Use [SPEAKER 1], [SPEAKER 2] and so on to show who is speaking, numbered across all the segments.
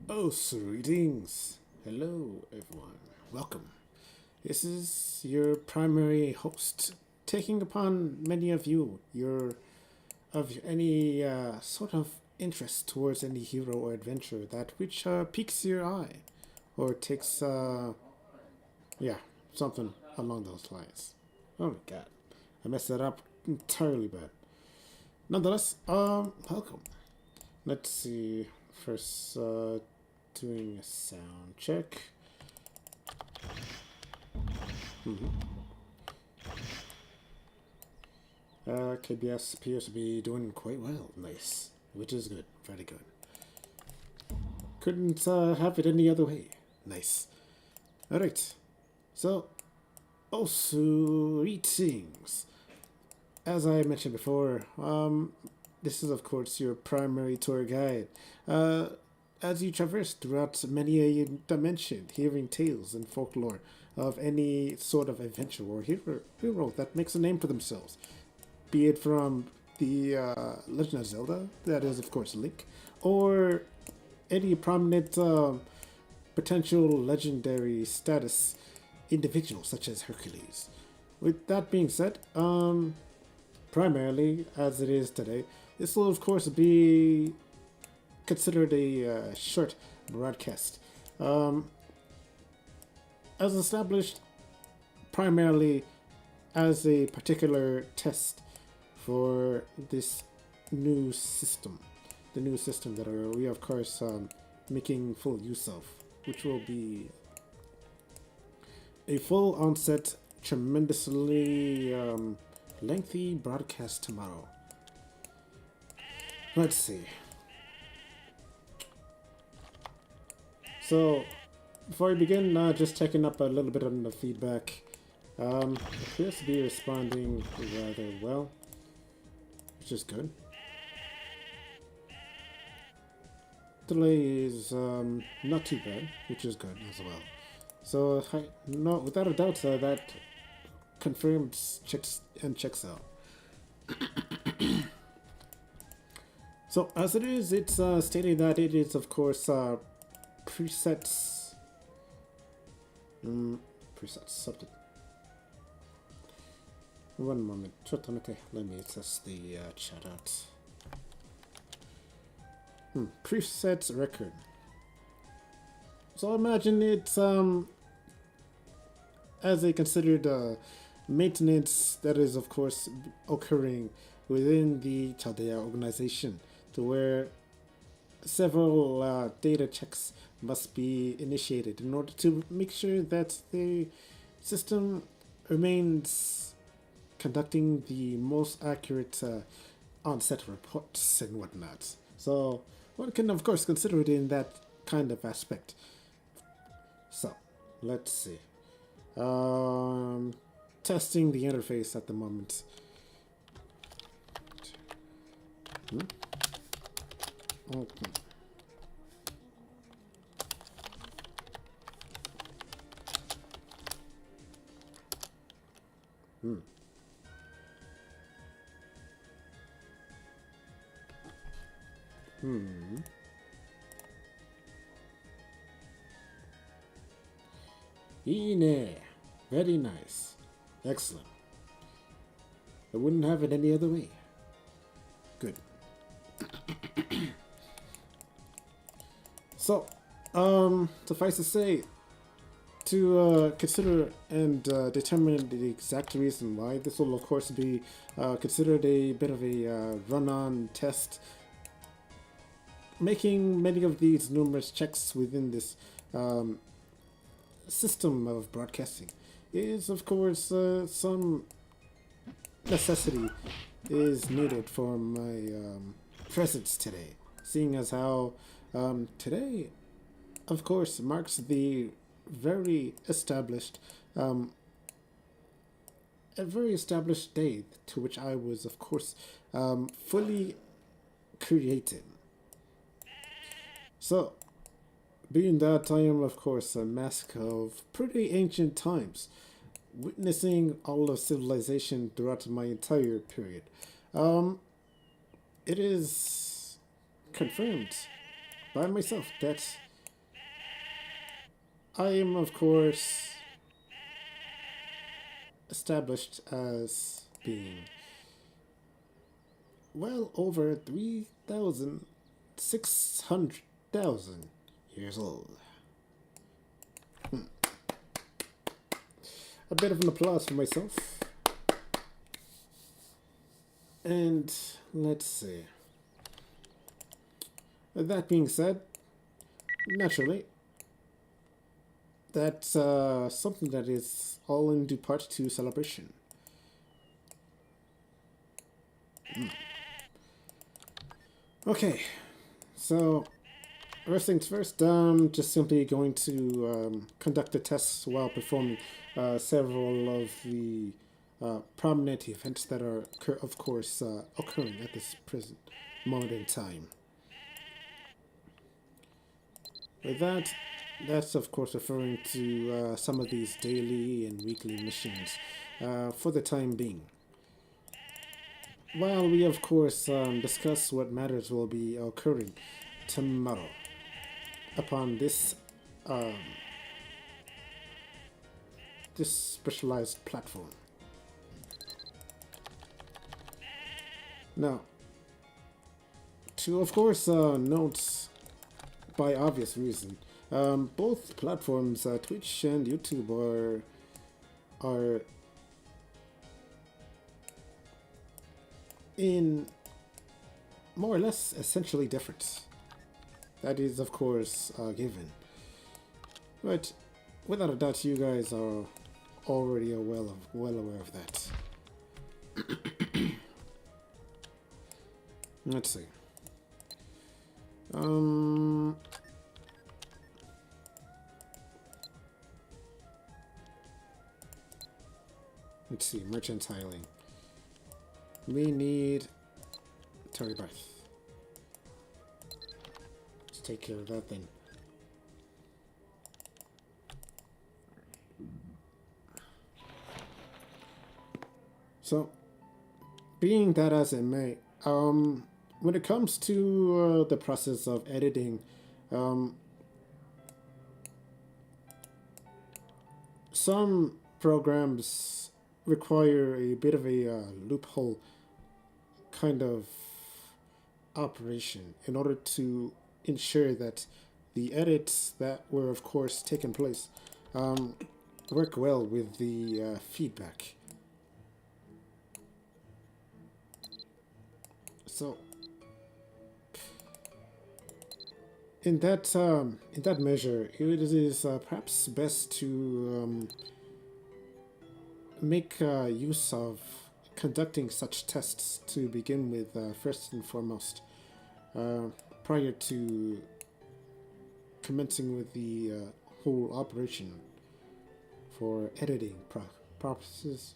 [SPEAKER 1] Oh, greetings. Hello, everyone. Welcome. This is your primary host, taking upon many of you of any sort of interest towards any hero or adventure that which piques your eye, or takes yeah something along those lines. Oh my god, I messed that up entirely bad. Nonetheless, welcome. Let's see. First, doing a sound check. KBS appears to be doing quite well. Nice. Which is good. Very good. Couldn't have it any other way. Nice. Alright. So, also, greetings. As I mentioned before, this is, of course, your primary tour guide. Uh, as you traverse throughout many a dimension, hearing tales and folklore of any sort of adventure or hero that makes a name for themselves, be it from the Legend of Zelda, that is, of course, Link, or any prominent potential legendary status individual such as Hercules. With that being said, primarily as it is today, this will of course be considered a short broadcast. Um, as established primarily as a particular test for this new system, the new system that we are of course making full use of, which will be a full onset, tremendously lengthy broadcast tomorrow. Let's see. So, before we begin, just checking up a little bit on the feedback. Appears to be responding rather well, which is good. Delay is not too bad, which is good as well. So, no, without a doubt, that confirms checks out. So, as it is, it's stating that it is, of course, presets. Presets something. One moment. Let me test the chat out. Presets record. So I imagine it's as a considered maintenance that is of course occurring within the Chaldea organization, to where several data checks must be initiated in order to make sure that the system remains conducting the most accurate on-set reports and whatnot. So one can of course consider it in that kind of aspect. So let's see. Testing the interface at the moment. Okay. Ine. Very nice. Excellent. I wouldn't have it any other way. Good. So, suffice to say, to consider and determine the exact reason why this will, of course, be considered a bit of a run-on test, making many of these numerous checks within this system of broadcasting is, of course, some necessity is needed for my presence today, seeing as how today, of course, marks the very established, a very established day to which I was, of course, fully created. So, being that I am, of course, a mask of pretty ancient times, witnessing all of civilization throughout my entire period, um, it is confirmed by myself that I am, of course, established as being well over 3,600,000 years old. A bit of an applause for myself. And let's see. That being said, naturally, that's something that is all in due part to celebration. Okay, so first things first, just simply going to conduct the tests while performing several of the prominent events that are, of course, occurring at this present moment in time. With that, that's of course referring to some of these daily and weekly missions for the time being. While we, of course, discuss what matters will be occurring tomorrow upon um, this specialized platform. Now, to of course note by obvious reason, both platforms, Twitch and YouTube, are in more or less essentially different. That is, of course, given. But without a doubt, you guys are already well aware of that. Let's see. Let's see, merchantiling. We need Terry Birth. Let's take care of that then. So, being that as it may, when it comes to the process of editing, some programs require a bit of a loophole kind of operation in order to ensure that the edits that were, of course, taking place work well with the feedback. So, in that measure, it is perhaps best to make use of conducting such tests to begin with, first and foremost, prior to commencing with the whole operation for editing purposes,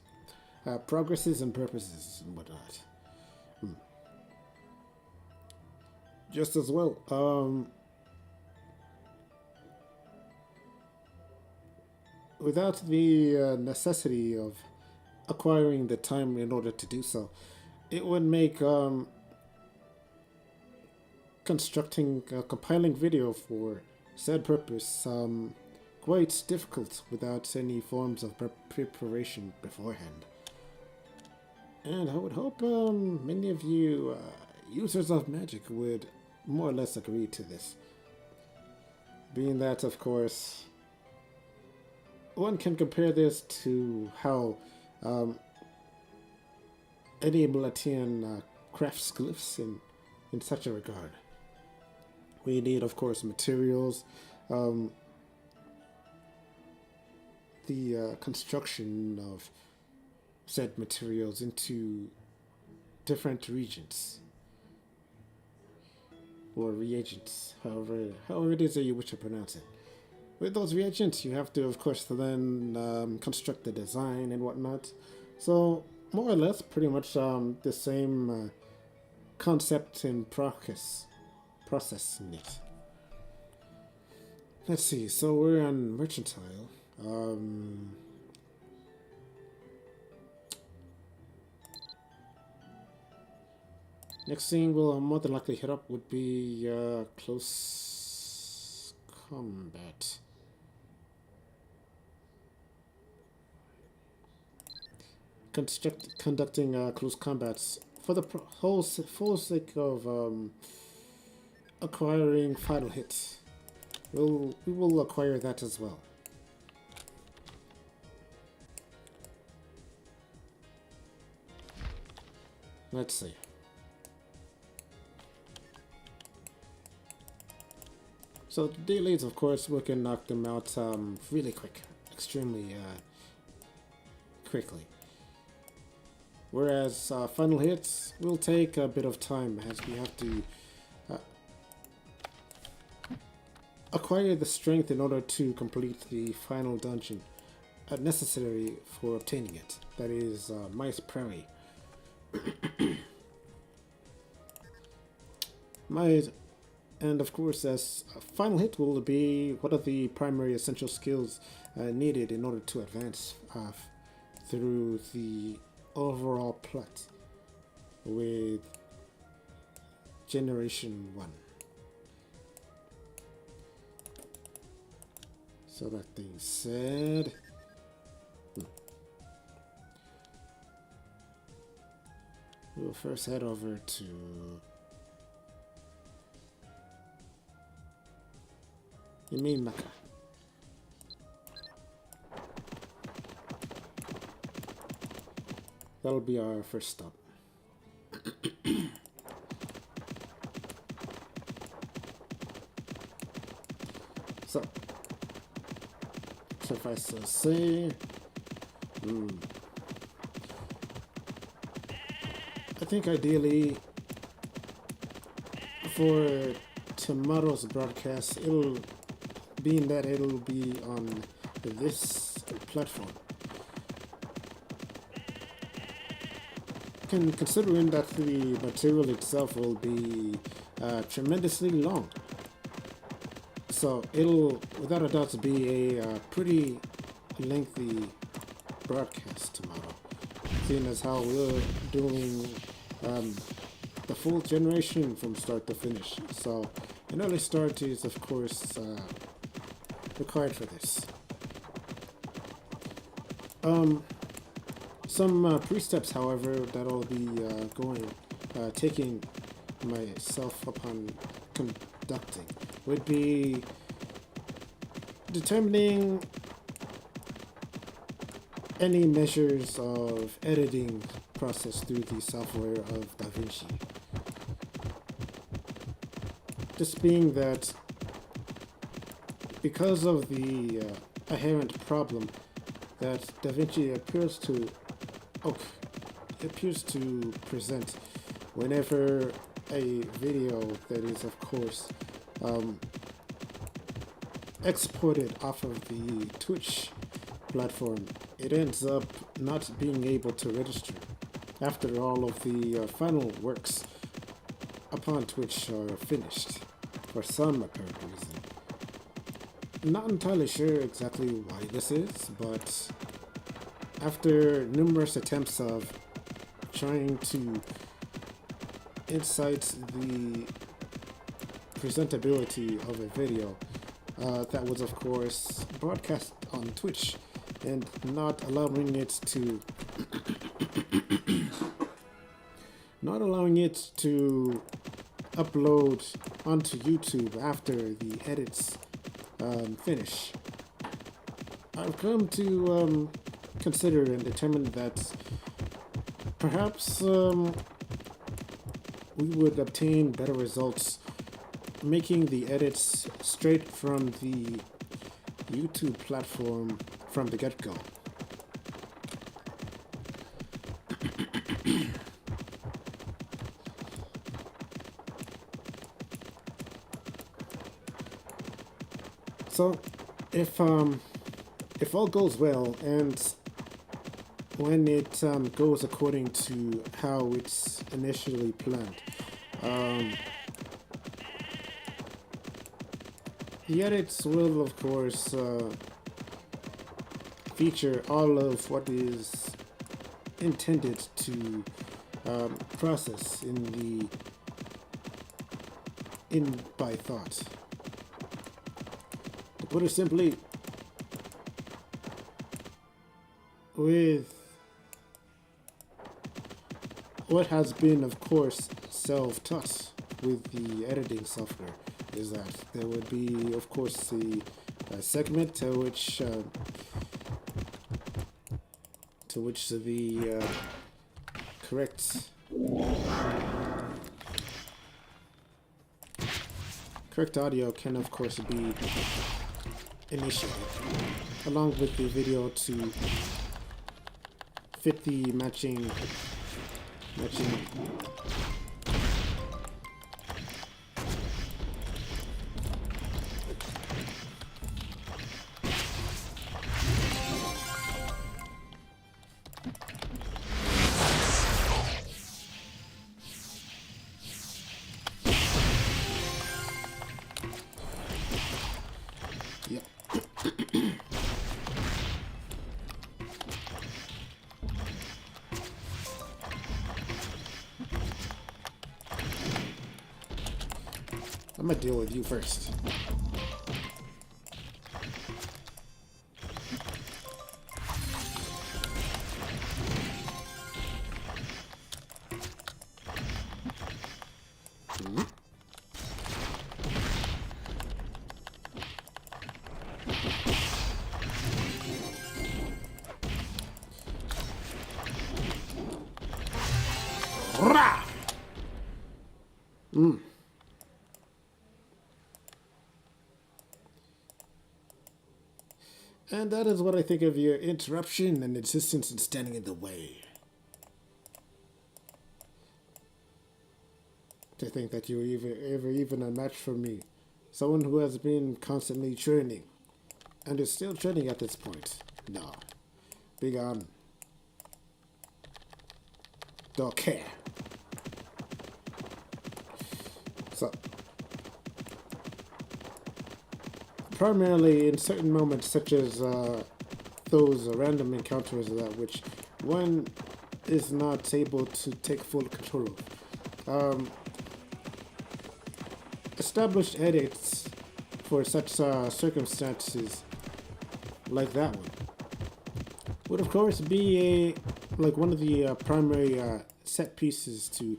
[SPEAKER 1] progresses and purposes and whatnot. Just as well, without the necessity of acquiring the time in order to do so, it would make compiling video for said purpose quite difficult without any forms of preparation beforehand. And I would hope many of you users of magic would more or less agree to this. Being that, of course, one can compare this to how any Malatian crafts glyphs in such a regard. We need, of course, materials, the construction of said materials into different regions or reagents, however it is that you wish to pronounce it. With those reagents, you have to, of course, then construct the design and whatnot. So, more or less, pretty much the same concept and process in it. Let's see, so we're on mercantile. Next thing we'll more than likely hit up would be close combat. conducting close combats for the full sake of acquiring final hits. We will acquire that as well. Let's see. So the delays, of course, we can knock them out really quick, extremely quickly. Whereas final hits will take a bit of time as we have to acquire the strength in order to complete the final dungeon necessary for obtaining it. That is Mice Prairie. And of course, as a final hit will be one of the primary essential skills needed in order to advance through the overall plot with Generation 1. So that being said, we'll first head over to Maka. That'll be our first stop. So, suffice to say, I think ideally for tomorrow's broadcast, it'll be on this platform. Considering that the material itself will be tremendously long. So it'll, without a doubt, be a pretty lengthy broadcast tomorrow, seeing as how we're doing the full generation from start to finish. So an early start is, of course, required for this. Some pre-steps, however, that I'll be taking myself upon conducting would be determining any measures of editing process through the software of DaVinci. This being that because of the inherent problem that DaVinci appears to present whenever a video that is, of course, exported off of the Twitch platform, it ends up not being able to register after all of the final works upon Twitch are finished for some apparent reason. Not entirely sure exactly why this is, but after numerous attempts of trying to incite the presentability of a video that was, of course, broadcast on Twitch and not allowing it to upload onto YouTube after the edits finish. I've come to consider and determine that perhaps we would obtain better results making the edits straight from the YouTube platform from the get-go. So, if all goes well and when it goes according to how it's initially planned, the edits will, of course, feature all of what is intended to process by thought. To put it simply, with what has been, of course, self-taught with the editing software is that there would be, of course, the segment to which the correct audio can, of course, be initiated, along with the video to fit the matching. Yep. I'm gonna deal with you first. Rah! And that is what I think of your interruption and insistence in standing in the way. To think that you're even a match for me. Someone who has been constantly training. And is still training at this point. No. Be gone. Don't care. So, primarily in certain moments such as those random encounters that which one is not able to take full control of. Established edits for such circumstances like that one would of course be one of the primary set pieces to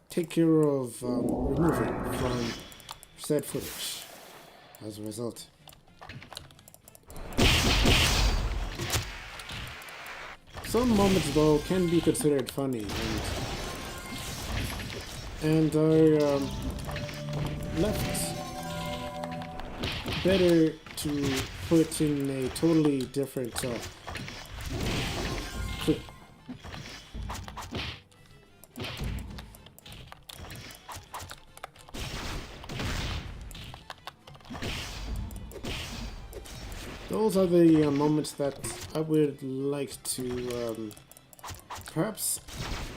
[SPEAKER 1] take care of removing from said footage as a result. Some moments though can be considered funny and are left better to put in a totally different clip. Those are the moments that I would like to perhaps,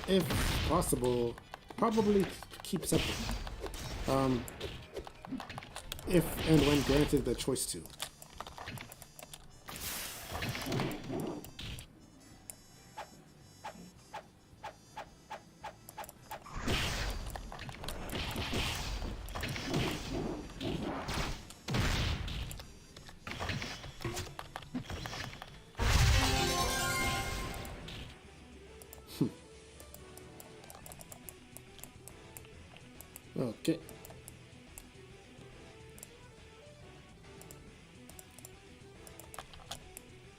[SPEAKER 1] if possible, probably keep separate. If and when granted the choice to. Okay.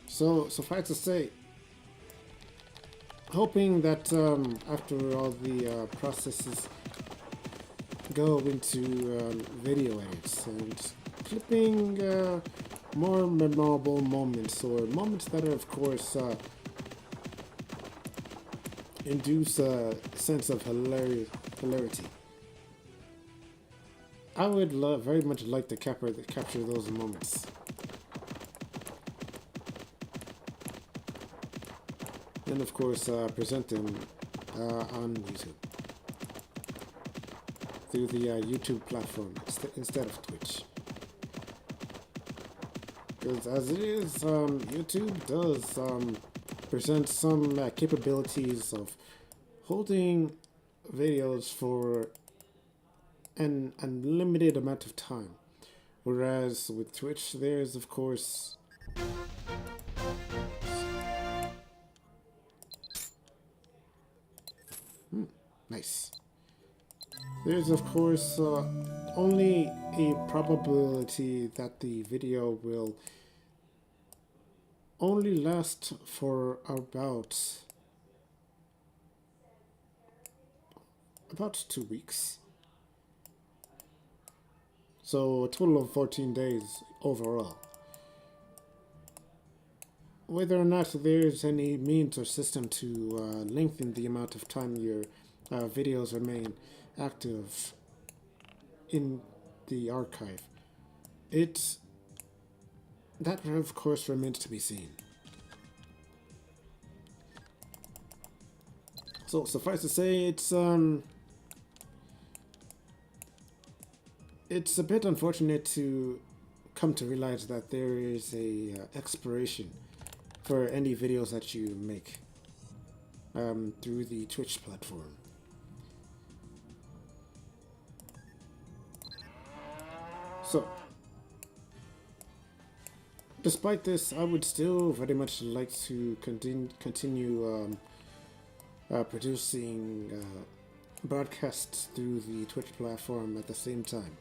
[SPEAKER 1] So, suffice to say, hoping that after all the processes go into video edits and clipping more memorable moments or moments that are, of course, induce a sense of hilarity. I would very much like to capture those moments. And of course, present them on YouTube. Through the YouTube platform instead of Twitch. Because as it is, YouTube does present some capabilities of holding videos for an unlimited amount of time. Whereas with Twitch, there's of course Nice. There's of course only a probability that the video will only last for about 2 weeks. So a total of 14 days overall. Whether or not there's any means or system to lengthen the amount of time your videos remain active in the archive, that of course remains to be seen. So suffice to say, it's a bit unfortunate to come to realize that there is a expiration for any videos that you make through the Twitch platform. So, despite this, I would still very much like to continue producing broadcasts through the Twitch platform at the same time.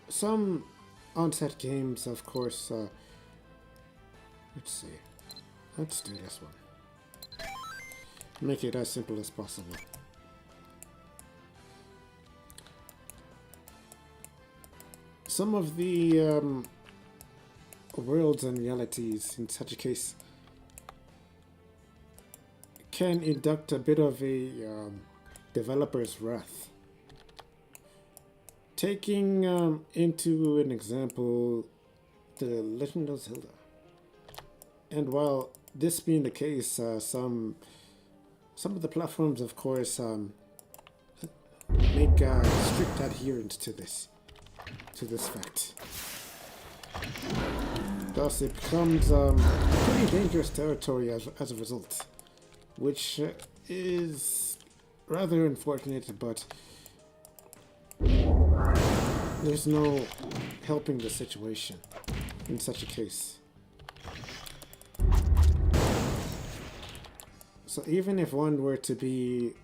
[SPEAKER 1] Some onset games, of course, let's see. Let's do this one. Make it as simple as possible. Some of the worlds and realities in such a case can induct a bit of a developer's wrath. Taking into an example The Legend of Zelda. And while this being the case, some of the platforms, of course, make strict adherence to this fact. Thus, it becomes pretty dangerous territory as a result, which is rather unfortunate, but there's no helping the situation in such a case. So even if one were to be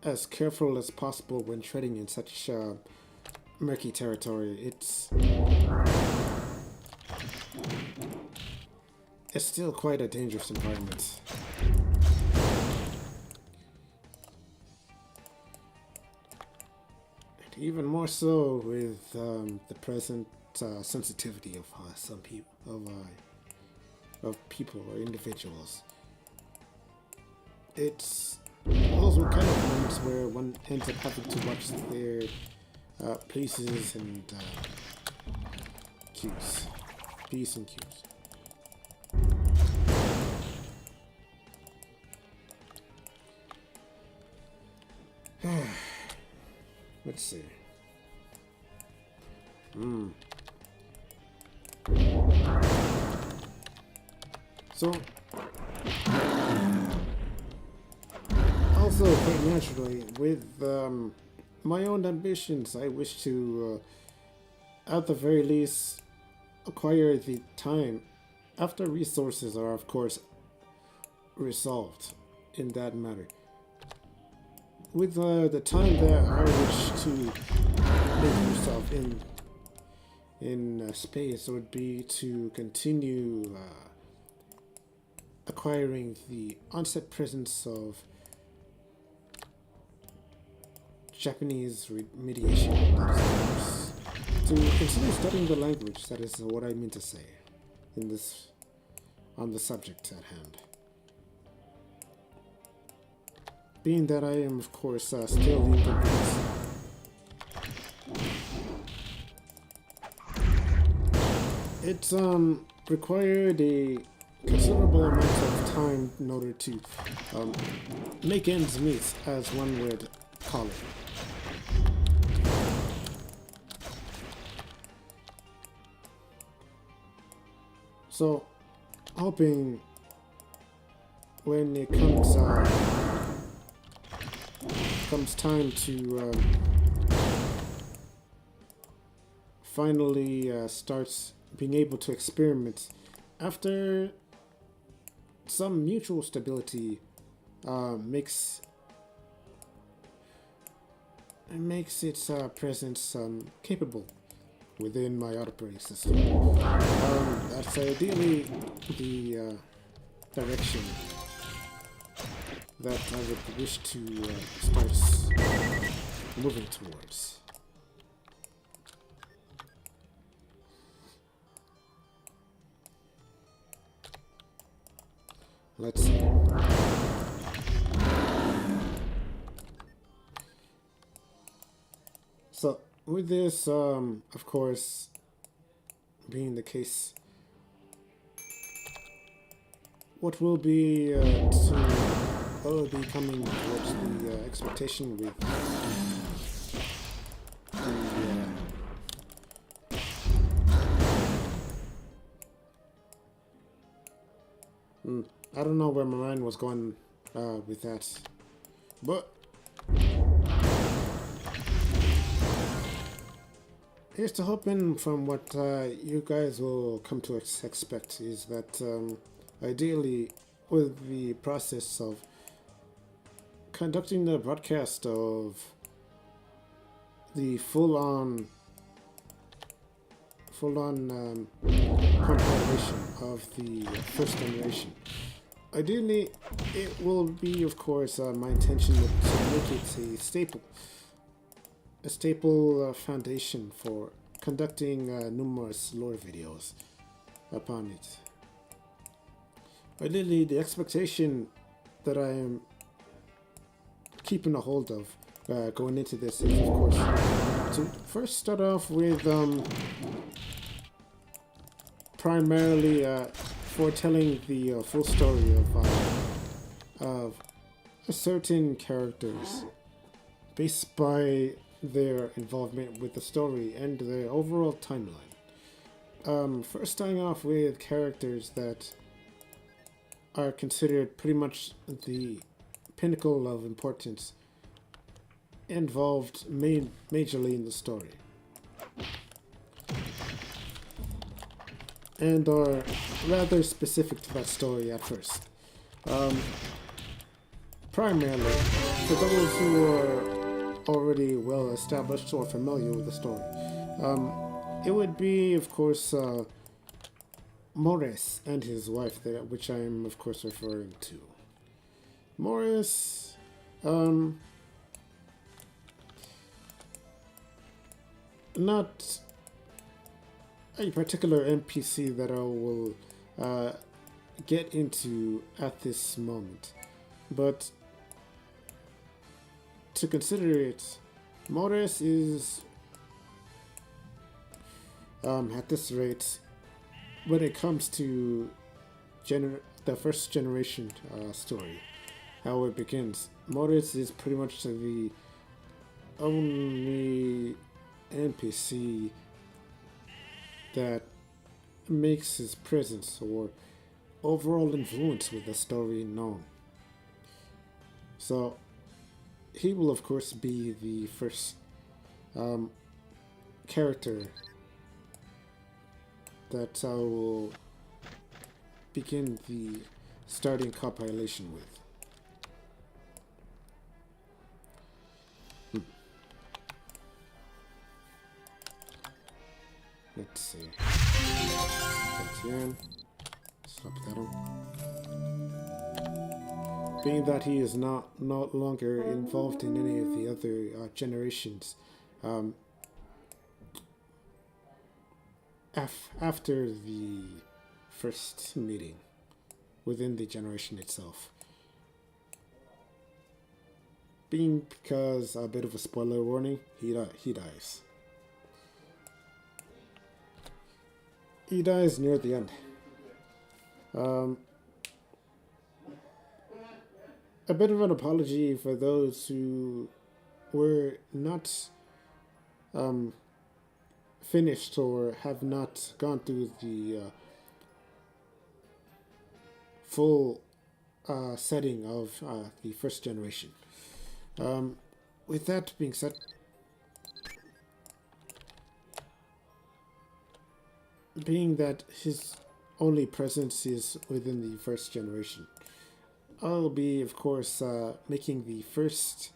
[SPEAKER 1] as careful as possible when treading in such murky territory, it's still quite a dangerous environment. And even more so with the present sensitivity of some people, of people or individuals. It's those kind of moments where one ends up having to watch their places and cues. P's and Q's. Let's see. So, also quite naturally, with my own ambitions, I wish to, at the very least, acquire the time after resources are, of course, resolved in that matter. With the time that I wish to make yourself in space would be to continue acquiring the onset presence of Japanese mediation. To continue studying the language, that is what I mean to say on the subject at hand. Being that I am, of course, still incomplete, it's required a considerable amount of time in order to make ends meet, as one would call it. So, hoping when it comes time to finally start being able to experiment after some mutual stability makes its presence capable within my operating system. That's ideally the direction that I would wish to start moving towards. Let's see. So, with this, of course, being the case, what will be coming towards the expectation with I don't know where my mind was going with that, but here's to hoping from what you guys will come to expect is that ideally with the process of conducting the broadcast of the full-on compilation of the first generation. Ideally, it will be, of course, my intention to make it a staple foundation for conducting numerous lore videos upon it. Ideally, the expectation that I am keeping a hold of going into this is, of course, to first start off with primarily foretelling the full story of certain characters based by their involvement with the story and their overall timeline. First starting off with characters that are considered pretty much the pinnacle of importance involved majorly in the story, and are rather specific to that story at first. Primarily, for those who are already well established or familiar with the story, it would be, of course, Morris and his wife, there, which I am, of course, referring to. Morris, not a particular NPC that I will get into at this moment, but to consider it, Morris is, at this rate, when it comes to the first generation story, how it begins, Morris is pretty much the only NPC that makes his presence or overall influence with the story known. So he will, of course, be the first character that I will begin the starting compilation with. Let's see. Stop that on. Being that he is no longer involved in any of the other generations, after the first meeting within the generation itself. Being because a bit of a spoiler warning, he dies. He dies near the end. A bit of an apology for those who were not finished or have not gone through the full setting of the first generation. With that being said, being that his only presence is within the first generation. I'll be, of course, making the first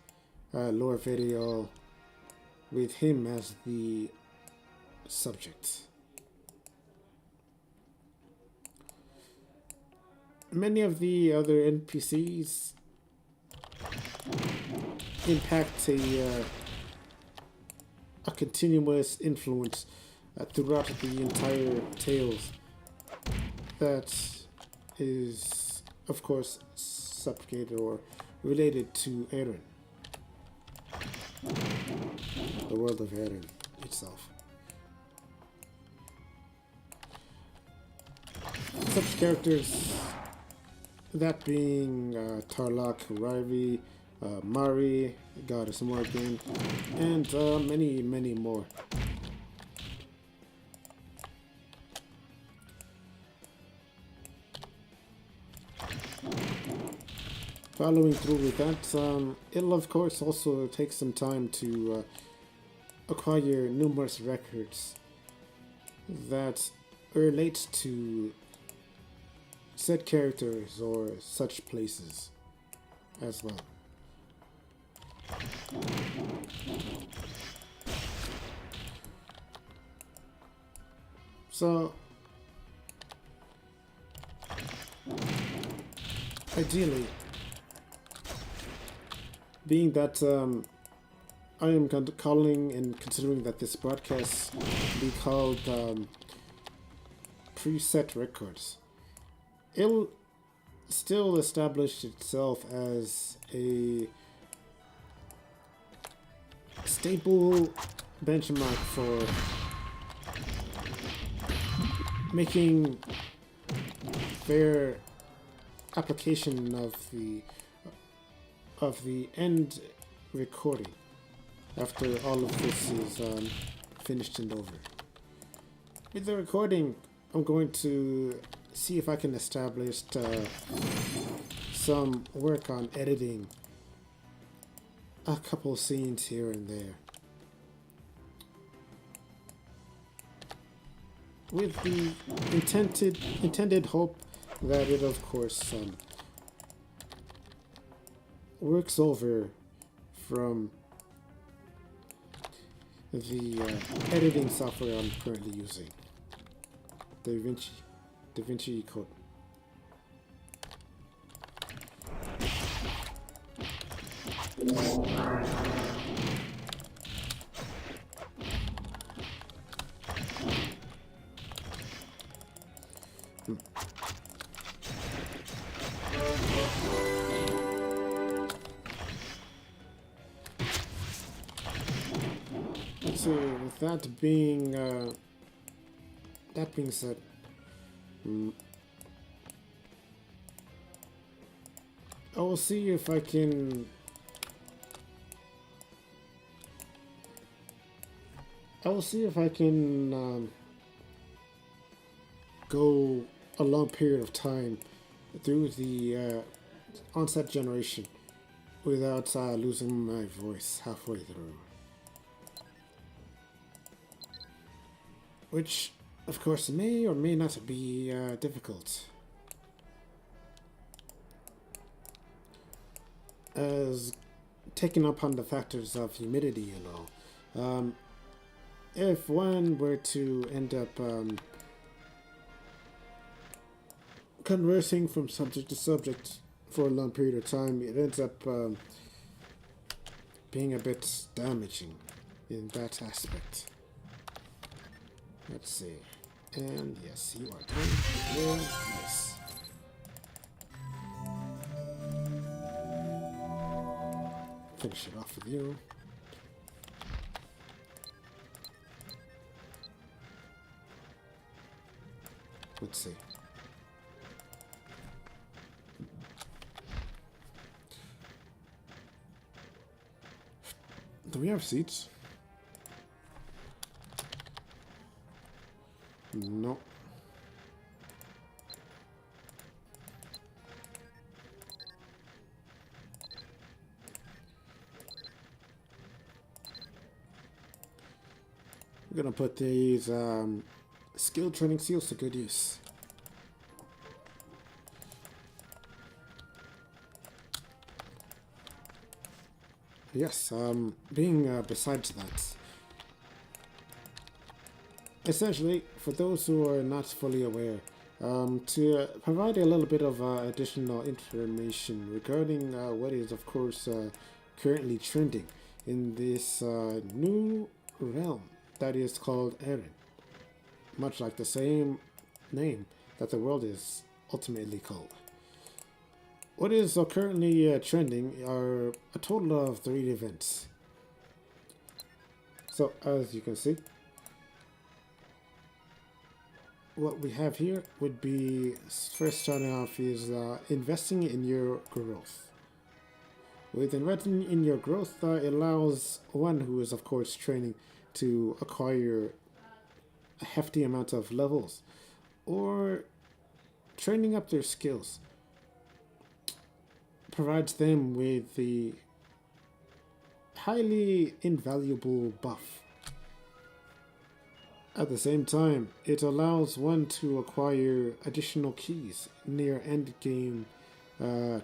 [SPEAKER 1] lore video with him as the subject. Many of the other NPCs impact a continuous influence throughout the entire tales that is, of course, subjugated or related to Erinn, the world of Erinn itself. Such characters, that being Tarlok, Rivi, Mari, Goddess Morgan, and many, many more. Following through with that, it'll of course also take some time to acquire numerous records that relate to said characters or such places as well. So, ideally, being that I am calling and considering that this broadcast be called preset records, it'll still establish itself as a stable benchmark for making fair application of the end recording after all of this is finished and over. With the recording, I'm going to see if I can establish some work on editing a couple scenes here and there, with the intended hope that it, of course, works over from the editing software I'm currently using, DaVinci Code. So with that being said, I will see if I can go a long period of time through the onset generation without losing my voice halfway through. Which, of course, may or may not be difficult, as taking upon the factors of humidity and all. If one were to end up conversing from subject to subject for a long period of time, it ends up being a bit damaging in that aspect. Let's see. And yes, you are done. Yeah, nice. Finish it off with you. Let's see. Do we have seats? No. We're gonna put these skill training seals to good use. Yes, being besides that, essentially, for those who are not fully aware, to provide a little bit of additional information regarding what is, of course, currently trending in this new realm that is called Erinn, much like the same name that the world is ultimately called. What is currently trending are a total of 3 events. So, as you can see, what we have here would be first starting off is investing in your growth. With investing in your growth, it allows one who is, of course, training to acquire a hefty amount of levels or training up their skills. Provides them with the highly invaluable buff. At the same time, it allows one to acquire additional keys near endgame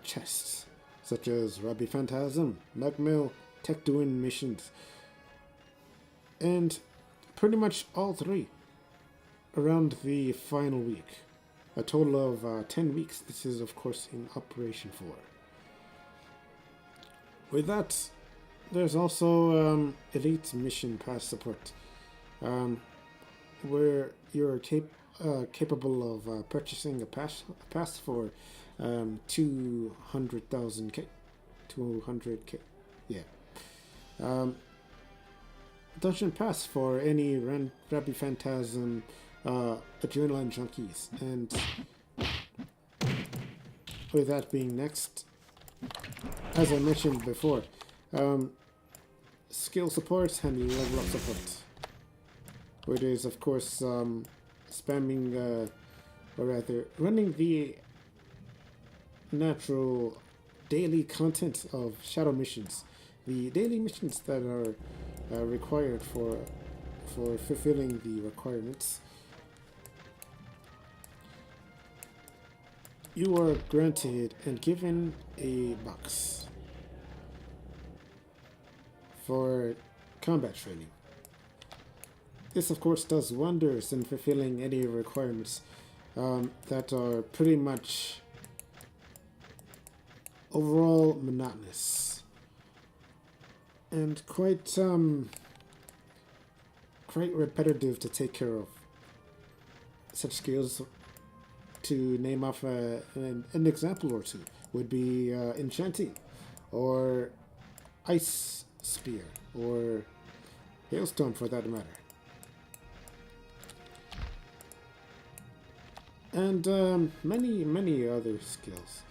[SPEAKER 1] chests, such as Rabbi Phantasm, Nightmail, Tech Doing missions, and pretty much all three around the final week. A total of 10 weeks this is, of course, in operation for. With that, there's also Elite Mission Pass support, where you're capable of purchasing a pass for 200,000 K. 200K, yeah. Dungeon Pass for any Rabbi Phantasm Adrenaline Junkies. And with that being next, as I mentioned before, skill support and level up support. Which is, of course, spamming, or rather, running the natural daily content of shadow missions. The daily missions that are required for fulfilling the requirements. You are granted and given a box for combat training. This, of course, does wonders in fulfilling any requirements that are pretty much overall monotonous and quite repetitive to take care of. Such skills, to name off an example or two, would be enchanting, or ice spear, or hailstone for that matter. And many other skills.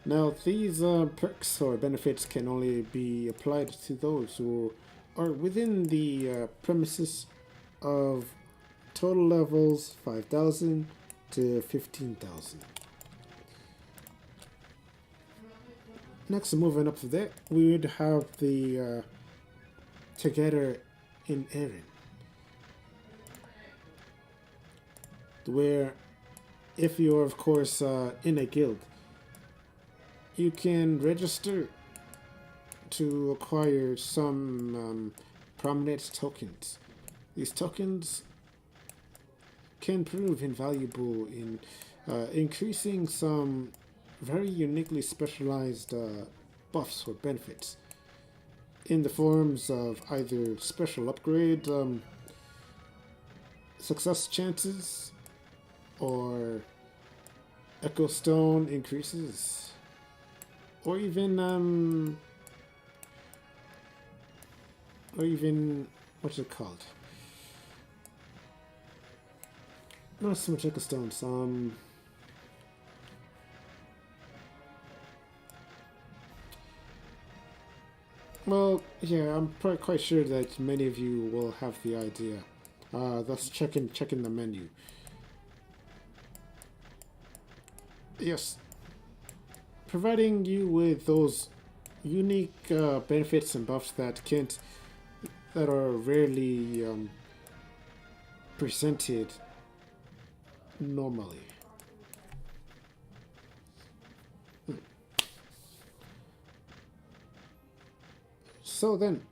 [SPEAKER 1] Now, these perks or benefits can only be applied to those who are within the premises of total levels 5,000 to 15,000. Next, moving up to that, we would have the Together in Erinn, where if you're, of course, in a guild, you can register to acquire some prominent tokens. These tokens can prove invaluable in increasing some very uniquely specialized buffs or benefits in the forms of either special upgrade, success chances, or Echo Stone increases, or even what's it called? Not so much Echo Stones. Well, yeah, I'm quite sure that many of you will have the idea. Thus, checking the menu. Yes, providing you with those unique benefits and buffs that are rarely presented normally. So then,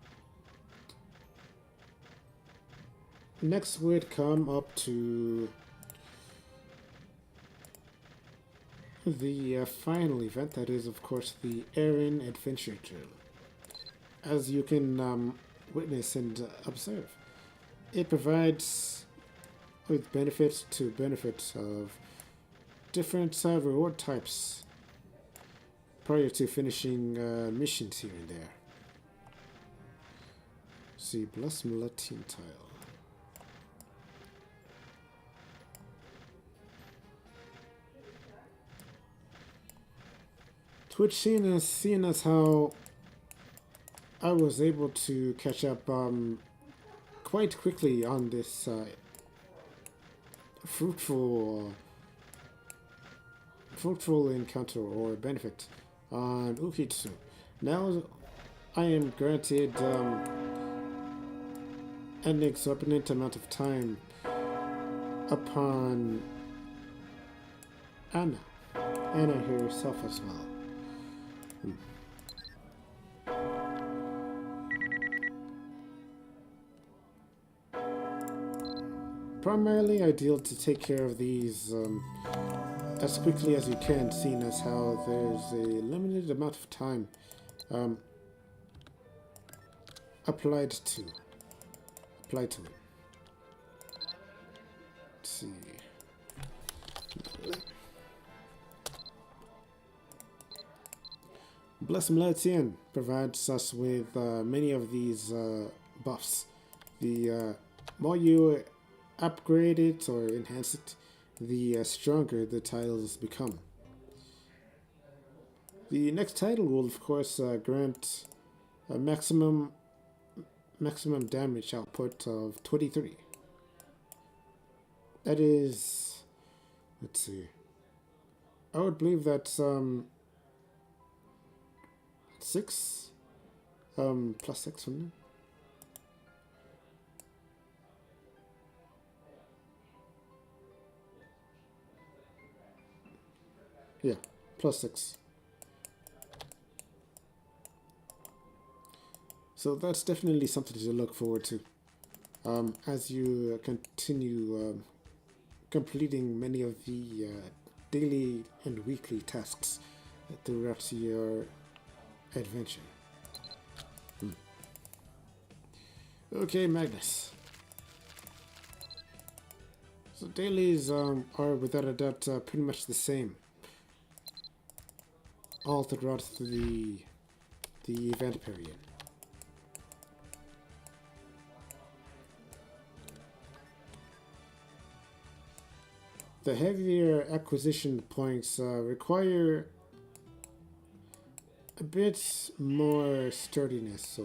[SPEAKER 1] next we'd come up to the final event, that is, of course, the Erinn Adventure Trail. As you can witness and observe, it provides with benefits to benefits of different reward types prior to finishing missions here and there. See, Blossom Latin tile. Twitch seeing as how I was able to catch up quite quickly on this fruitful encounter or benefit on Ukitsu. Now I am granted an exorbitant amount of time upon Anna herself as well. Primarily ideal to take care of these as quickly as you can, seeing as how there's a limited amount of time applied to it. Let's see. Blossom Latian provides us with many of these buffs. The more you upgrade it or enhance it, the stronger the tiles become. The next title will, of course, grant a maximum damage output of 23. That is, let's see, I would believe that's 6 plus 6 from there. Yeah, plus 6. So that's definitely something to look forward to as you continue completing many of the daily and weekly tasks throughout your adventure. Okay, Magnus. So dailies are without a doubt pretty much the same all throughout the event period. The heavier acquisition points require a bit more sturdiness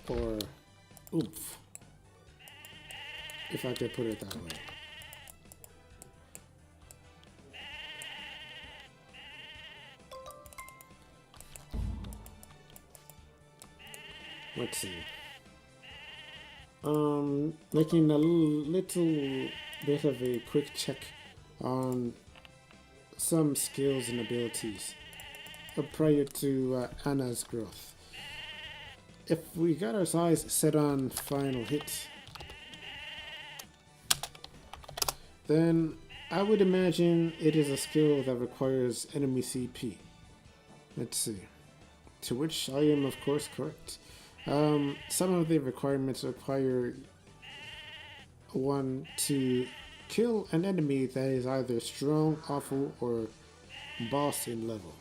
[SPEAKER 1] or oomph, if I could put it that way. Let's see. Making a little bit of a quick check on some skills and abilities prior to Anna's growth. If we got our eyes set on final hit, then I would imagine it is a skill that requires enemy CP. Let's see. To which I am, of course, correct. Some of the requirements require one to kill an enemy that is either strong, awful, or boss in level.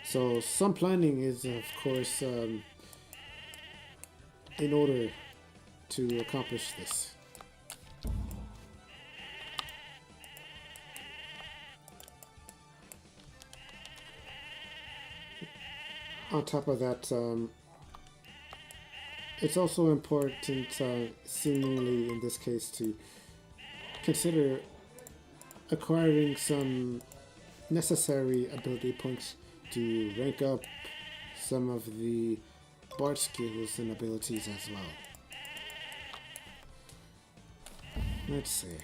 [SPEAKER 1] So some planning is, of course, in order to accomplish this. On top of that, it's also important, seemingly in this case, to consider acquiring some necessary ability points to rank up some of the bard skills and abilities as well. Let's see.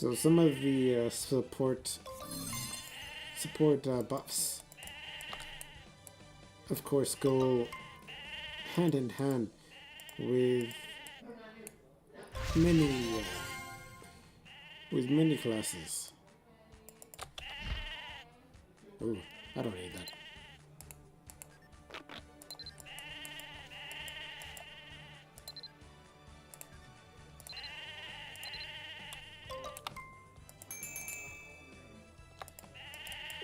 [SPEAKER 1] So some of the support buffs, of course, go hand in hand with many uh, many classes. Ooh, I don't need that.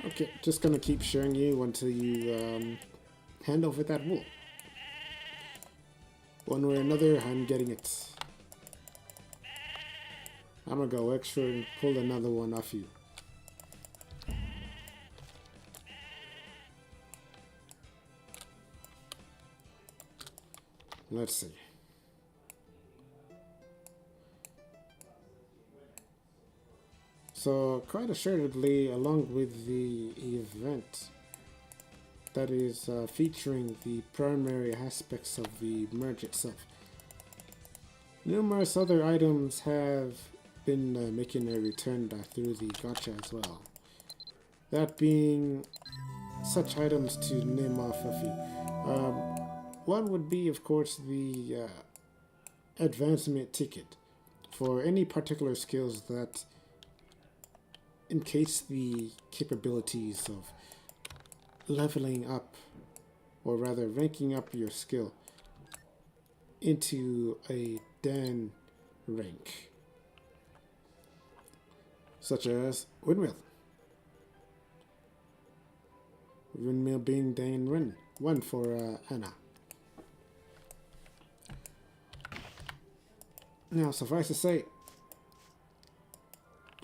[SPEAKER 1] Okay, just gonna keep showing you until you hand over that wool. One way or another, I'm getting it. I'm gonna go extra and pull another one off you. Let's see. So, quite assuredly, along with the event that is featuring the primary aspects of the merge itself, numerous other items have been making a return through the gacha as well. That being such items to name off a few. One would be, of course, the advancement ticket for any particular skills that encase the capabilities of leveling up, or rather ranking up your skill into a Dan rank, such as Windmill. Windmill being Dan 1 for Anna. Now, suffice to say,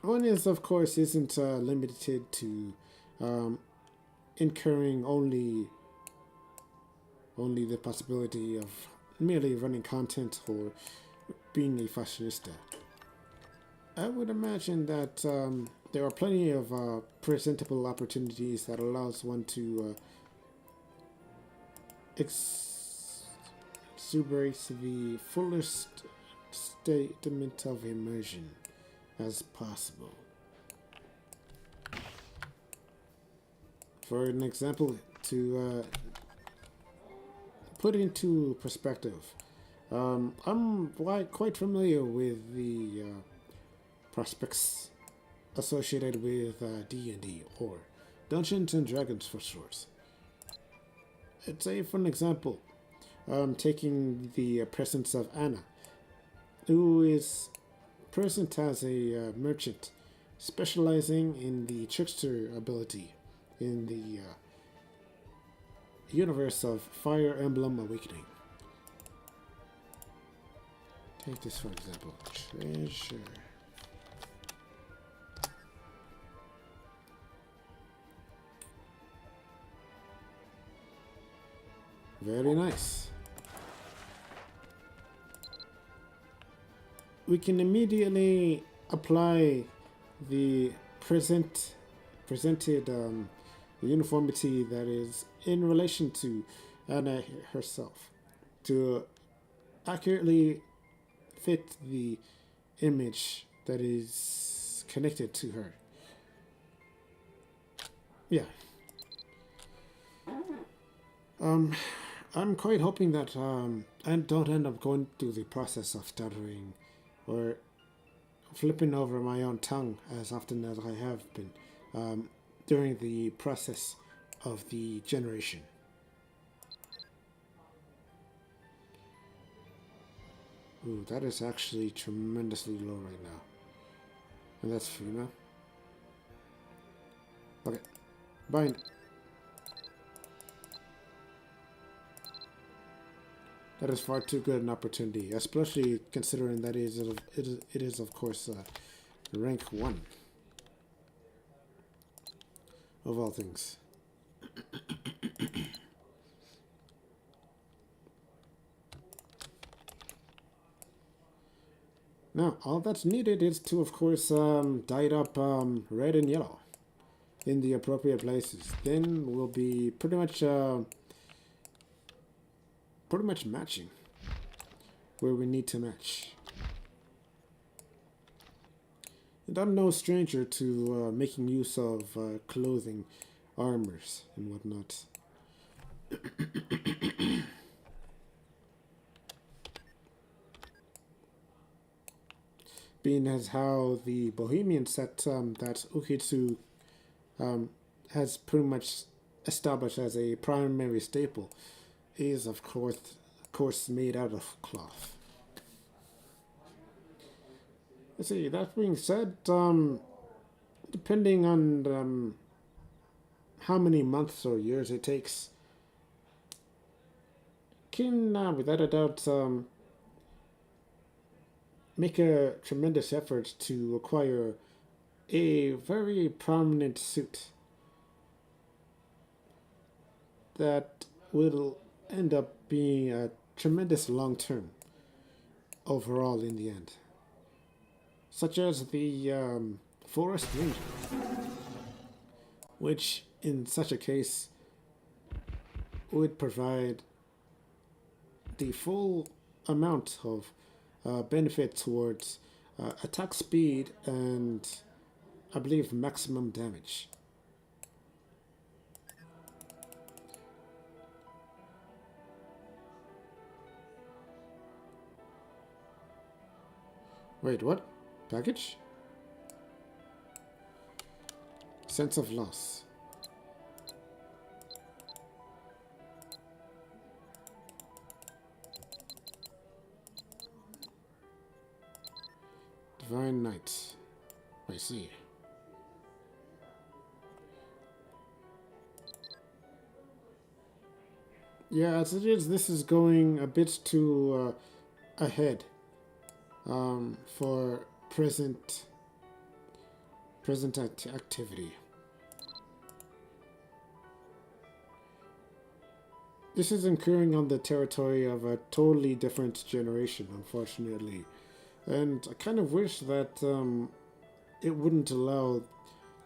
[SPEAKER 1] one is, of course, isn't limited to incurring only the possibility of merely running content or being a fashionista. I would imagine that there are plenty of presentable opportunities that allows one to exuberate the fullest statement of immersion as possible. For an example, to put into perspective, I'm quite familiar with the prospects associated with D&D, or Dungeons and Dragons for short. Say, for an example, taking the presence of Anna, who is present as a merchant specializing in the trickster ability in the universe of Fire Emblem Awakening. Take this for example. Treasure. Very nice. We can immediately apply the presented uniformity that is in relation to Anna herself to accurately fit the image that is connected to her. Yeah. I'm quite hoping that I don't end up going through the process of stuttering or flipping over my own tongue as often as I have been during the process of the generation. Ooh, that is actually tremendously low right now. And that's female. Okay. Bind. That is far too good an opportunity, especially considering that it is of course rank 1 of all things. Now, all that's needed is to, of course, dye it up red and yellow in the appropriate places. Then we'll be pretty much matching where we need to match. And I'm no stranger to making use of clothing, armors, and whatnot. Being as how the Bohemian set that Ukitsu um, has pretty much established as a primary staple is of course made out of cloth. Let's see. That being said, depending on how many months or years it takes, can without a doubt make a tremendous effort to acquire a very prominent suit that will end up being a tremendous long term overall in the end, such as the Forest Ranger, which in such a case would provide the full amount of benefit towards attack speed and I believe maximum damage. Wait, what? Package? Sense of loss. Divine Knight. I see. Yeah, as it is, this is going a bit too ahead for present activity. This is incurring on the territory of a totally different generation, unfortunately. And I kind of wish that it wouldn't allow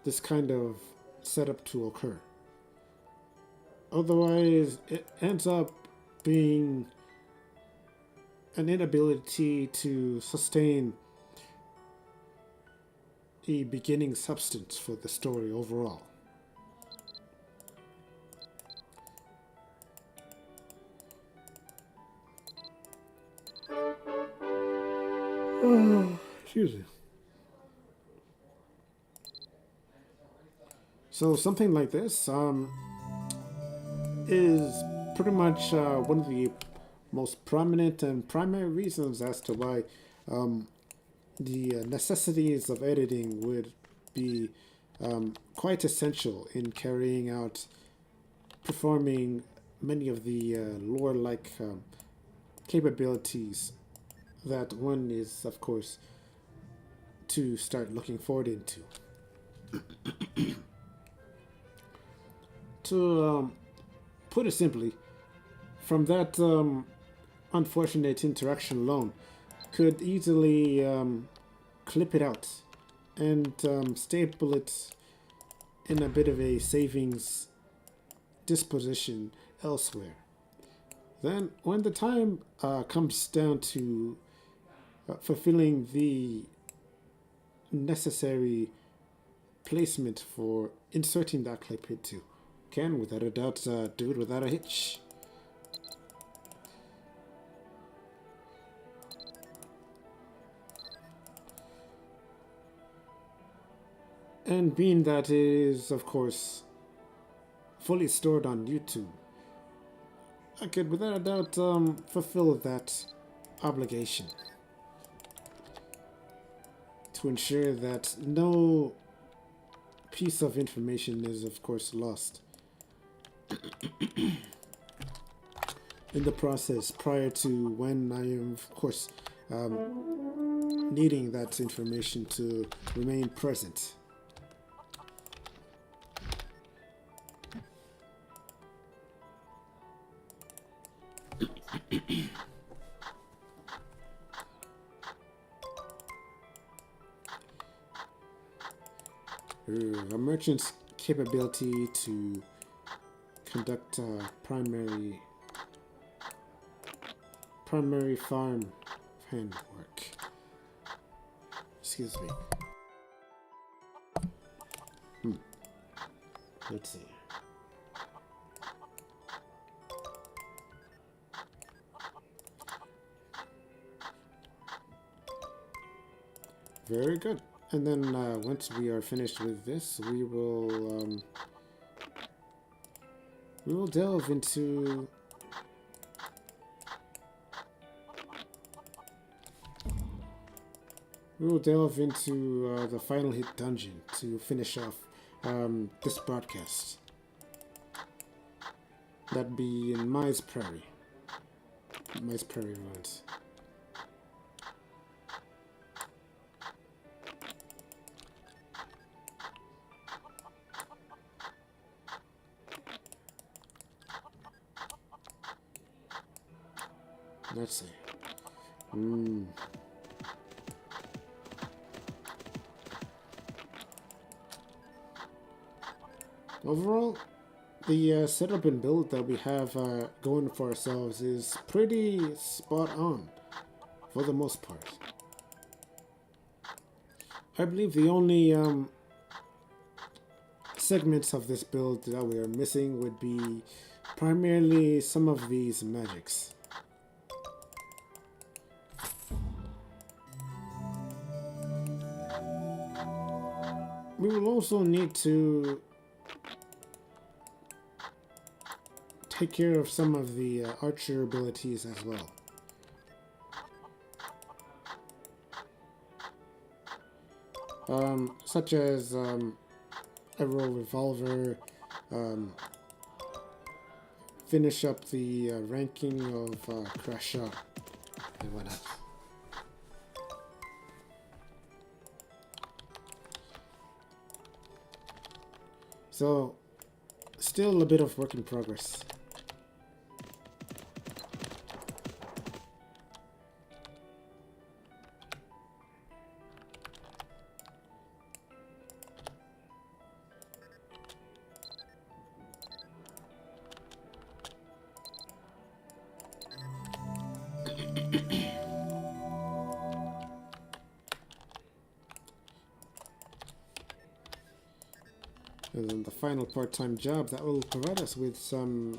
[SPEAKER 1] this kind of setup to occur. Otherwise, it ends up being an inability to sustain a beginning substance for the story overall. Oh, excuse me. So something like this is pretty much one of the most prominent and primary reasons as to why the necessities of editing would be quite essential in carrying out performing many of the lore-like capabilities that one is, of course, to start looking forward into. To put it simply, from that unfortunate interaction alone, could easily clip it out and staple it in a bit of a savings disposition elsewhere. Then, when the time comes down to fulfilling the necessary placement for inserting that clip into, can without a doubt do it without a hitch. And being that it is, of course, fully stored on YouTube, I could without a doubt fulfill that obligation to ensure that no piece of information is, of course, lost in the process prior to when I am, of course, needing that information to remain present. A merchant's capability to conduct primary farm handwork. Excuse me. Let's see. Very good. And then once we are finished with this, we will delve into the final hit dungeon to finish off this broadcast. That'd be in Mice Prairie. Mice Prairie Ruins. Let's see. Overall, the setup and build that we have going for ourselves is pretty spot on, for the most part. I believe the only segments of this build that we are missing would be primarily some of these magics. We will also need to take care of some of the archer abilities as well. Such as arrow revolver, finish up the ranking of crash shot and whatnot. So, still a bit of work in progress. And then the final part-time job that will provide us with some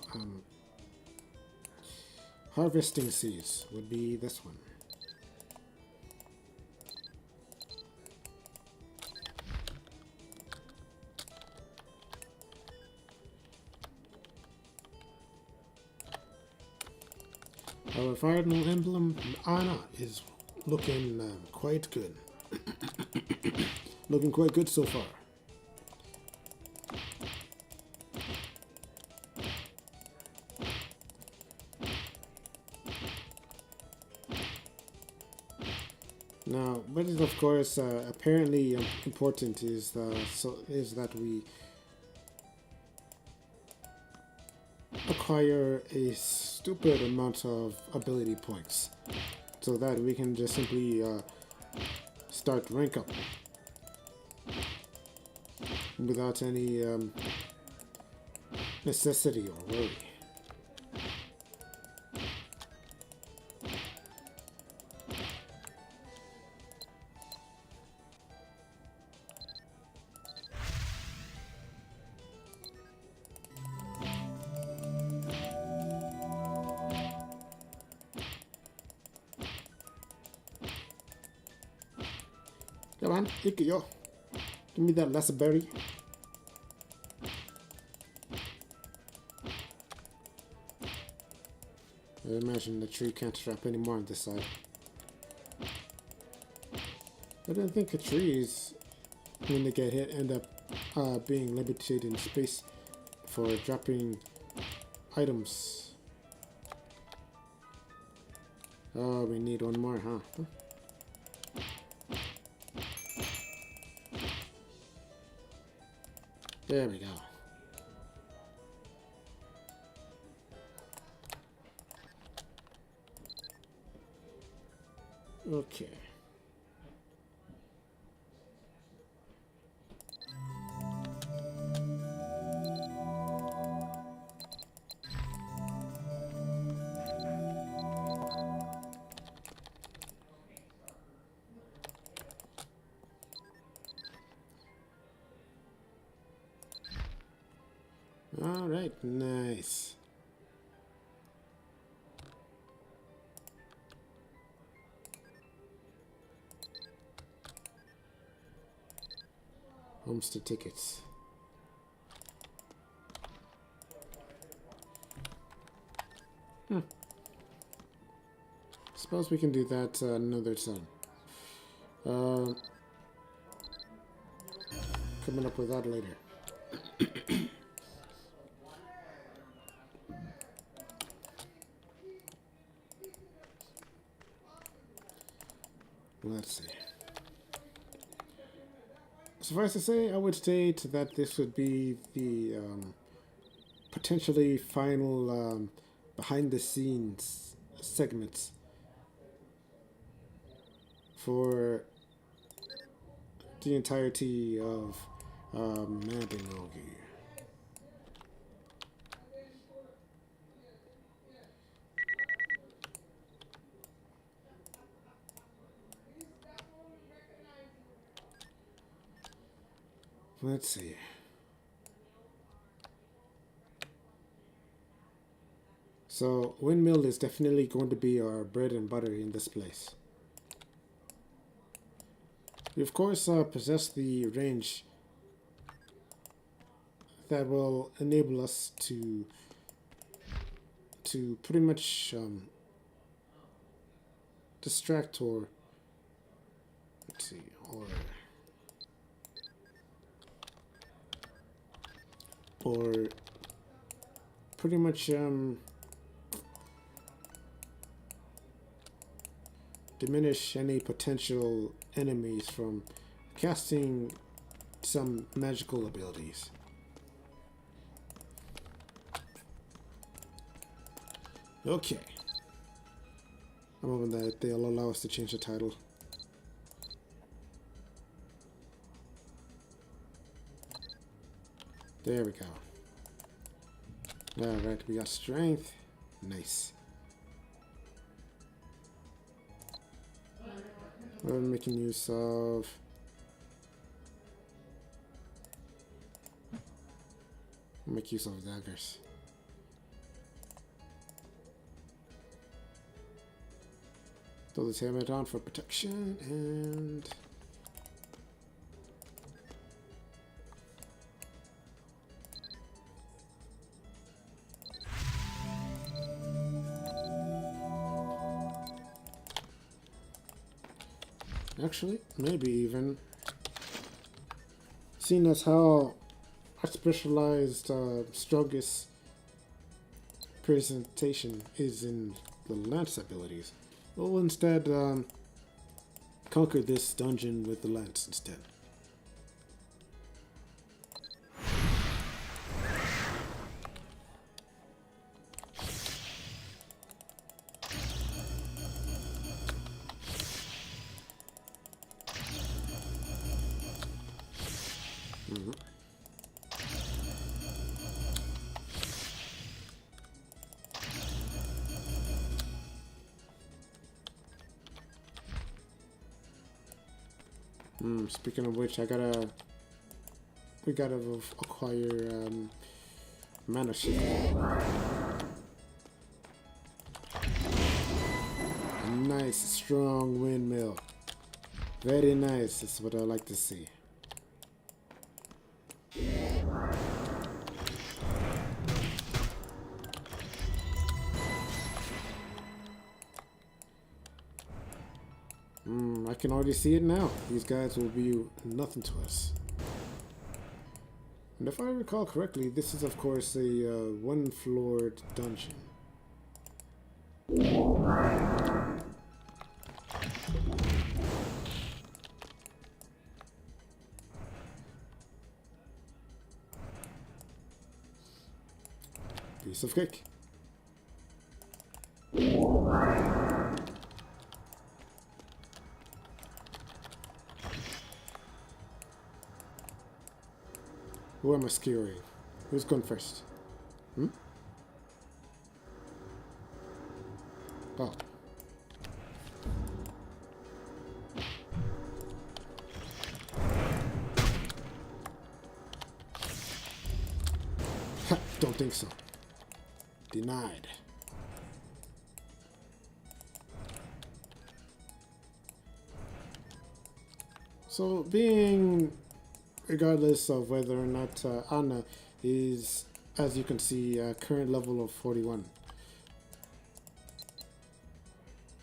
[SPEAKER 1] harvesting seeds would be this one. Our final emblem, Anna, is looking quite good. Looking quite good so far. Now, what is of course apparently important is that we acquire a stupid amount of ability points, so that we can just simply start rank up without any necessity or worry. Come on, Ikyo. Give me that lesser berry. I imagine the tree can't trap anymore on this side. I don't think the trees, when they get hit, end up being limited in space for dropping items. Oh, we need one more, huh? There we go. Okay. Alright, nice. Homestead tickets. Suppose we can do that another time. Coming up with that later. Let's see. Suffice to say, I would state that this would be the potentially final behind-the-scenes segments for the entirety of Mabinogi. Let's see. So, windmill is definitely going to be our bread and butter in this place. We of course possess the range that will enable us to pretty much distract or let's see, or pretty much diminish any potential enemies from casting some magical abilities. Okay. I'm hoping that they'll allow us to change the title. There we go. Alright, we got strength. Nice. We're making use of make use of daggers. Throw this helmet on for protection and actually, maybe even seeing as how our specialized strongest presentation is in the lance abilities, we'll instead conquer this dungeon with the lance instead. Speaking of which, we gotta acquire mana shield. A nice strong windmill. Very nice. That's what I like to see. I can already see it now. These guys will be nothing to us. And if I recall correctly, this is of course a one-floored dungeon. Piece of cake. Who am I skewering? Who's going first? Oh. Ha! Don't think so. Denied. So, regardless of whether or not Anna is, as you can see, current level of 41.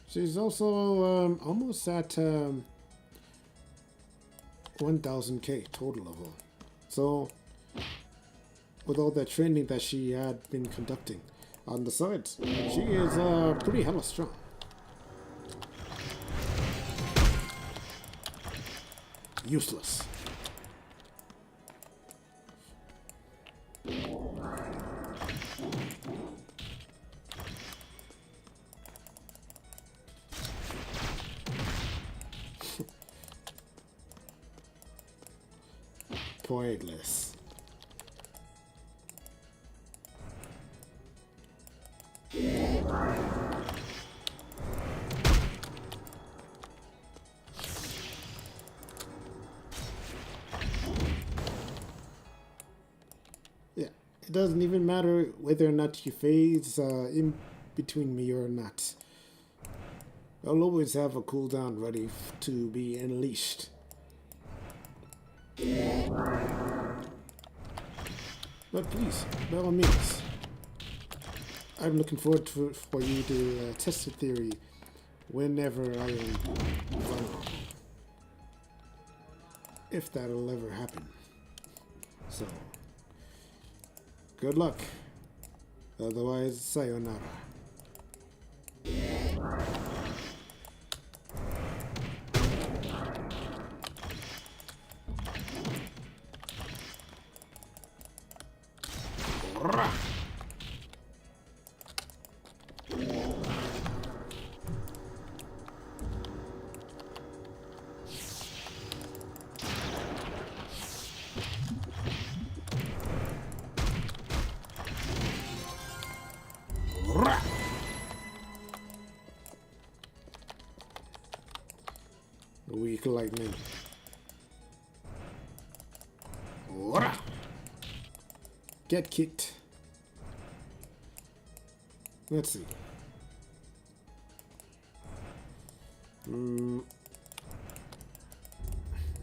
[SPEAKER 1] She's also almost at 1000k total level. So, with all that training that she had been conducting on the sides, she is pretty hella strong. Useless. Pointless. Yeah, it doesn't even matter whether or not you phase in between me or not. I'll always have a cooldown ready to be unleashed. But please, by all means, I'm looking forward for you to test the theory whenever I am vulnerable. If that'll ever happen. So, good luck. Otherwise, sayonara. Weak lightning. Get kicked. Let's see.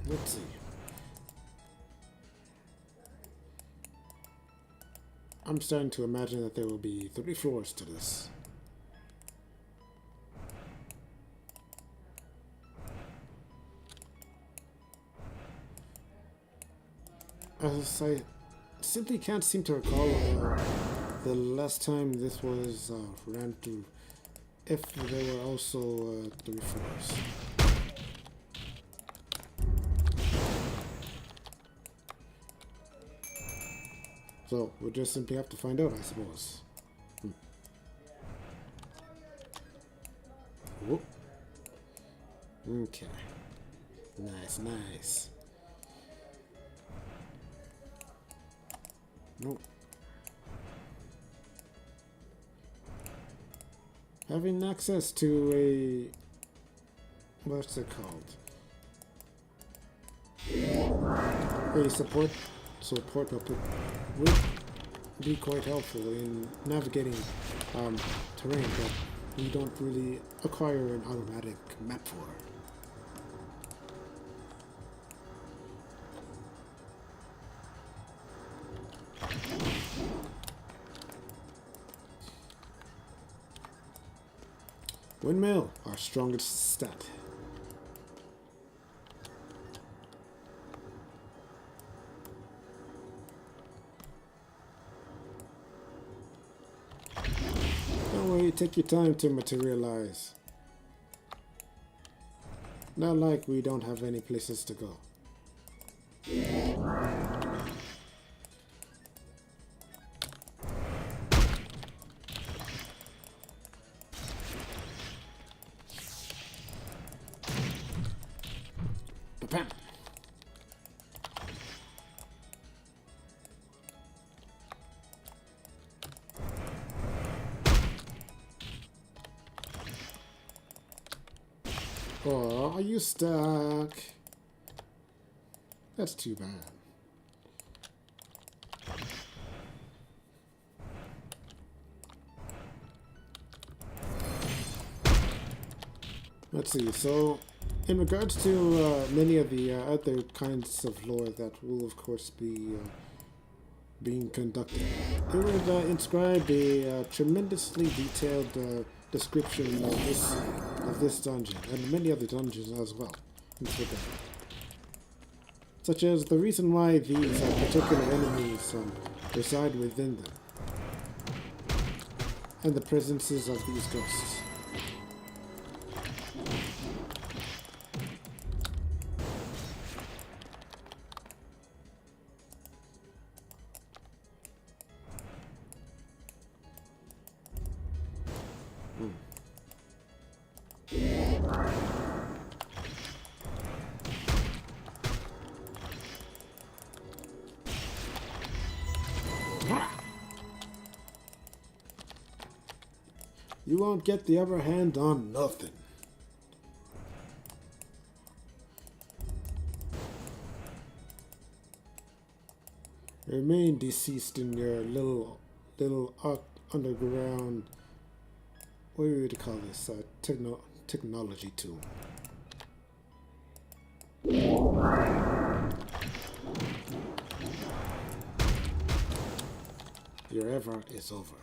[SPEAKER 1] Let's see. I'm starting to imagine that there will be 3 floors to this. As I simply can't seem to recall the last time this was ran through, if there were also 3 floors. So we'll just simply have to find out, I suppose. Whoop. Okay. Nice, nice. Nope. Having access to what's it called? A support puppet would be quite helpful in navigating terrain that we don't really acquire an automatic map for. Windmill, our strongest stat. Don't worry, take your time to materialize. Not like we don't have any places to go. Bam. Oh, are you stuck? That's too bad. Let's see. So, in regards to many of the other kinds of lore that will, of course, be being conducted, it would inscribe a tremendously detailed description of this dungeon and many other dungeons as well. Such as the reason why these particular enemies reside within them, and the presences of these ghosts. You won't get the upper hand on nothing. Remain deceased in your little underground, what do we call this, technology tool. Your effort is over.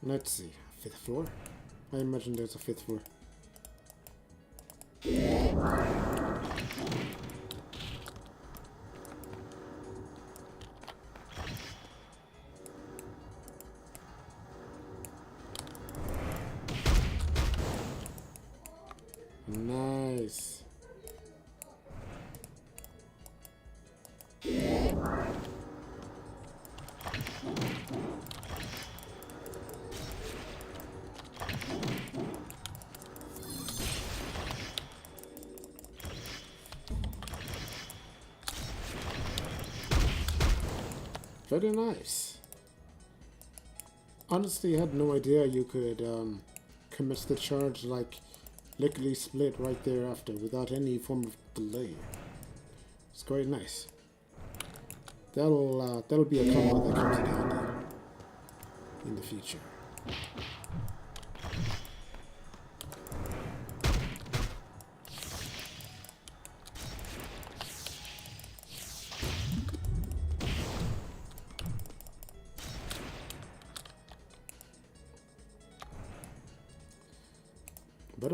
[SPEAKER 1] Let's see, 5th floor? I imagine there's a 5th floor. Nice. Very nice. Honestly, I had no idea you could commit the charge like lickety split right thereafter without any form of delay. It's quite nice. That'll be a combo that comes in handy in the future. But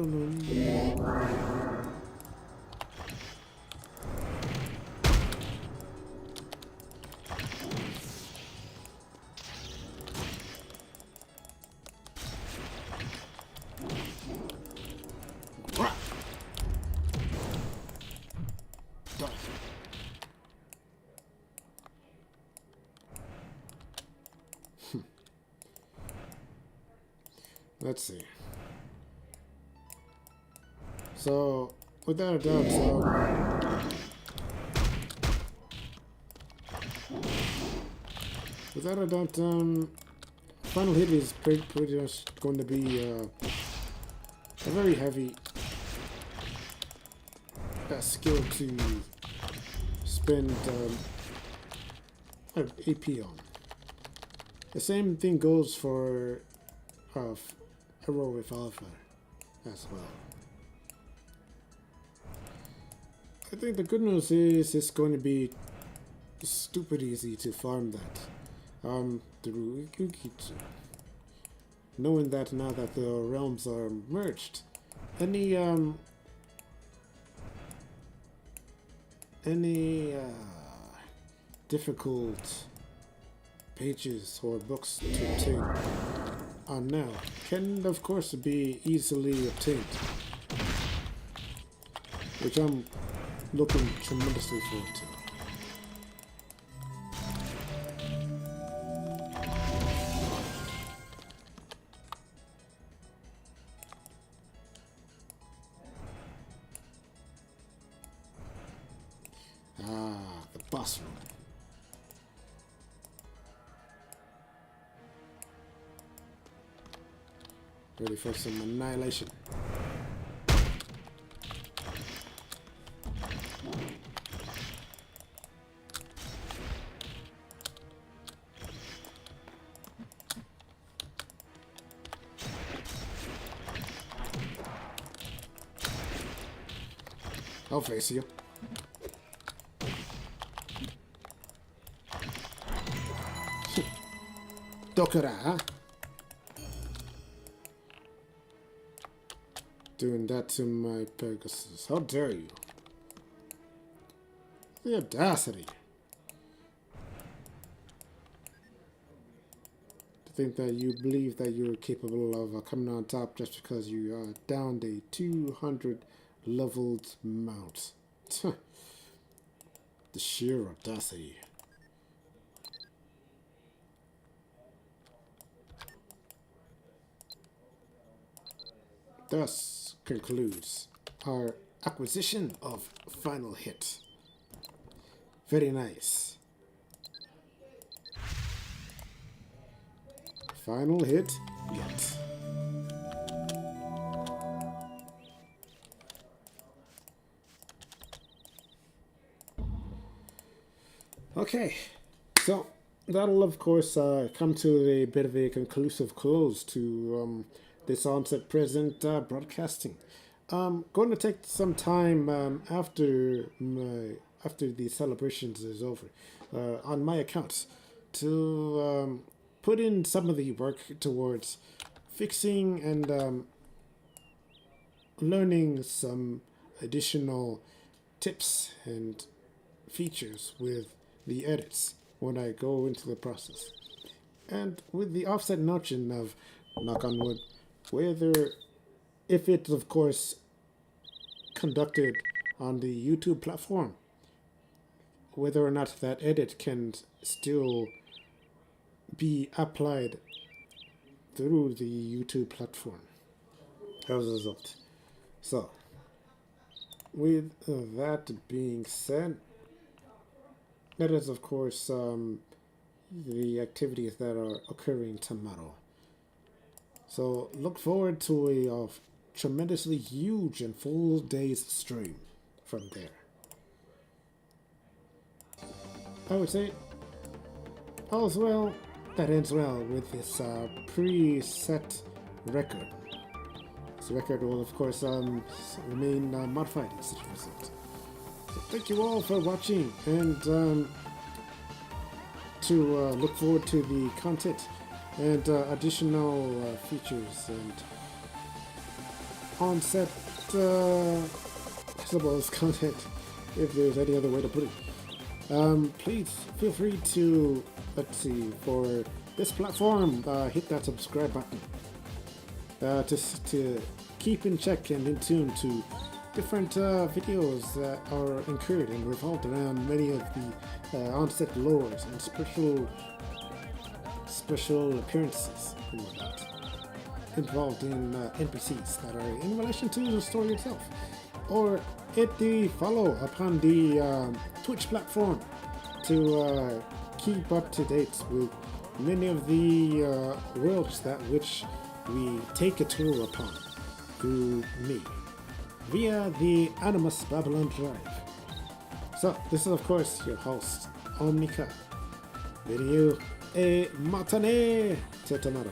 [SPEAKER 1] let's see. So, without a doubt, Final Hit is pretty much going to be a very heavy skill to spend AP on. The same thing goes for Hero Revolver as well. I think the good news is it's going to be stupid easy to farm that through Ikukitsu. Knowing that now that the realms are merged, any difficult pages or books to obtain now can of course be easily obtained, which I'm looking tremendously forward to. The boss room. Ready for some annihilation. I'll face you. Dokura, huh? Doing that to my Pegasus. How dare you? The audacity. To think that you believe that you're capable of coming on top just because you downed a 200 leveled mount. The sheer audacity. Thus concludes our acquisition of Final Hit. Very nice. Final Hit yet. Okay, so that'll of course come to a bit of a conclusive close to this onset present broadcasting. Going to take some time after the celebrations is over on my account to put in some of the work towards fixing and learning some additional tips and features with the edits when I go into the process. And with the offset notion of, knock on wood, whether, if it's of course conducted on the YouTube platform, whether or not that edit can still be applied through the YouTube platform as a result. So, with that being said, that is of course the activities that are occurring tomorrow. So look forward to a tremendously huge and full day's stream from there. I would say all's well that ends well with this preset record. This record will of course remain modified in such a result. So thank you all for watching, and to look forward to the content and additional features and on-set, I suppose, content, if there's any other way to put it. Please feel free to, let's see, for this platform, hit that subscribe button to keep in check and in tune to different videos that are incurred and revolved around many of the on-set lores and special appearances and whatnot involved in NPCs that are in relation to the story itself. Or hit the follow upon the Twitch platform to keep up to date with many of the worlds that which we take a tour upon through me via the Animus Babylon Drive. So this is of course your host Omnika, bidding you a matane to tomorrow.